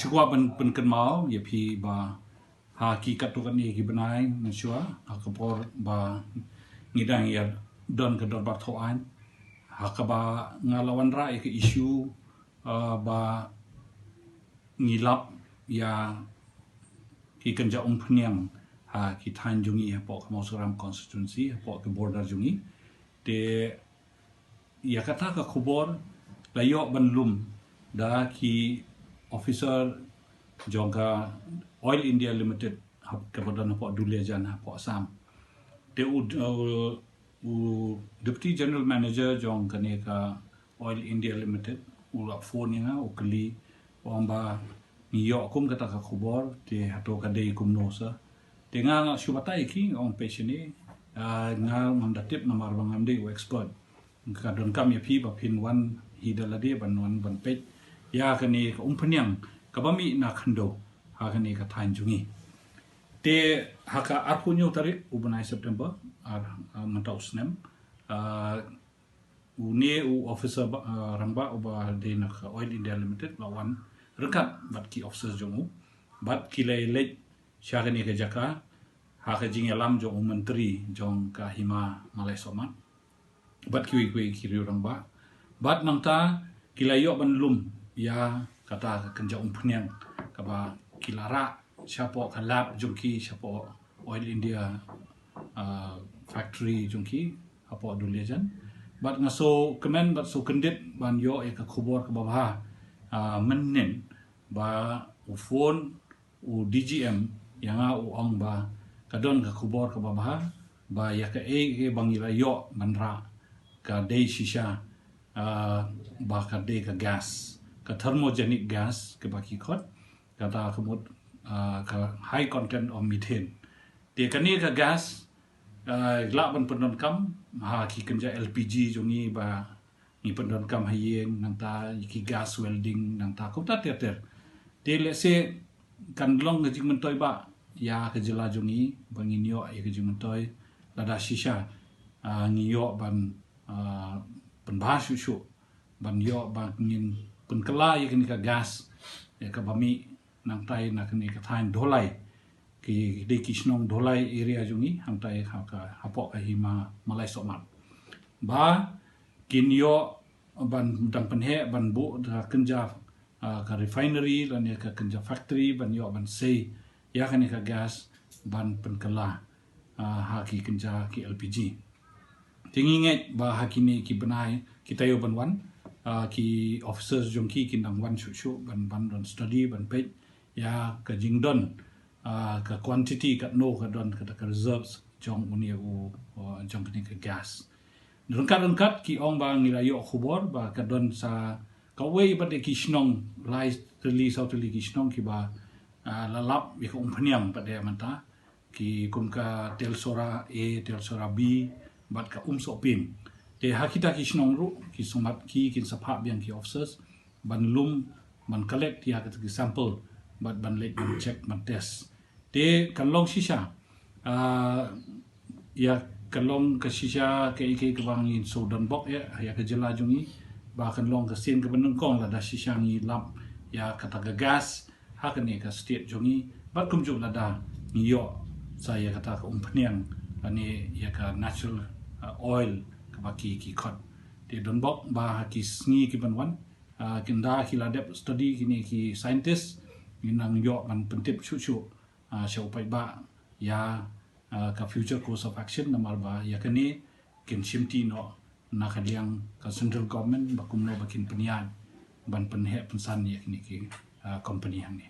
cukup pen mau ya pi ba ha ki katukan ni ki benai mensua ha khubor ba ngidang ya don ke dor bat thoan ha ka ba ngalawan ra ke isu ba ngilap ya ki kenja umphniang ha ki than jungi ha po Mawsynram constituency ha po ke border jungi te ya kata ka khubor layo banlum da ki officer jongka Oil India Limited kepada po Duliajan po Assam te deputy general manager jong kane ka Oil India Limited ula phone nga ukli omba niyo kum kata ka khubor te hato ka dei kum no sa te nga subata iki on patieni nga mandatip namar bangam dei expert ka don kam ya pi ba pin wan hidalade ban wan ban pe ya kane ka umphniang ka bami na khando ha kane ka thain jungi te haka arpunyo tarik ubanai September ar ngata usnem une officer rangba uba de na Oil India Limited lawan rekat bat ki officers jongu bat ki le syagani ke jaka ha ka jing alam jong menteri jong ka Hima Malaisohmat bat ki rangba bat nangta kilayo banlum ya kata ka kenja umphniang ka ba kilara siapa kalap jungki siapa Oil India factory jungki apa Duliajan bat ngaso kemen bat so kendit ban yo ka khubor ka babha menen ba phone DGM yang ong ba kadon ka khubor ka babha ba ya ka bangila yo manra ka dei shisha ba ka dei ka gas ka thermogenic gas ke baki khot kata kemud high content of methane. Dia kani ka gas gelap ban pendon kam ha ki kenja LPG jongi ba ni pendon kam hayeng nang ta ki gas welding nang ta ko ta ter. Dia lese kan long ke jing mentoi ba ya ke jela jongi bangin yo ya ke jing mentoi lada shisha ngiyo ban penbahas susu ban yo ban ngin penkela ya kini ka gas ya ka bami nang tai nak ni ka thain dholai ki de kisnong dholai area jungi hang tai ha ka hapok ka Hima Malaisohmat ba kinyo ban dang penhe ban bu da kenja ka refinery lan ya ka kenja factory ban yo ban sei ya kan ka gas ban penkela ha ki kenja ki LPG tinginget ba hakini ki benai kita yo ban wan ki officers jongki kinang wan shu ban don study ban page ya ka jingdon ka quantity ka no ka don ka reserves jong unia jong kini ka gas rengkat ki ong ba ngilayo khubor ba ka don sa ka wei ba de kisnong lai teli sau teli kisnong ki ba lalap bi ka umphniang pa de manta ki kum ka tel sora A tel sora B bat ka sopin de hakita kisnong ru ki sumat ki kin sapha biang ki officers ban lum ban collect ya ka sample bat ban let ban check ban test de kalong shisha ya kalong ka shisha ke bangin so don bok ya ka jela jungi ba kalong ka sin ka banung kong la da shisha ngi lap ya kata ka gas ha ka ne ka state jungi bat kum ju la da yo saya kata ka umphniang ani ya ka natural oil ka baki ki khot de don bok ba ki sngi ki ban wan kinda hiladep study kini ki scientist inang yo man pentip chu siau pai ba ya ka future course of action namar ba ya kani kin simti no na khaliang ka central government bakum no bakin penian ban penhe pensan ya kini ki company hang ni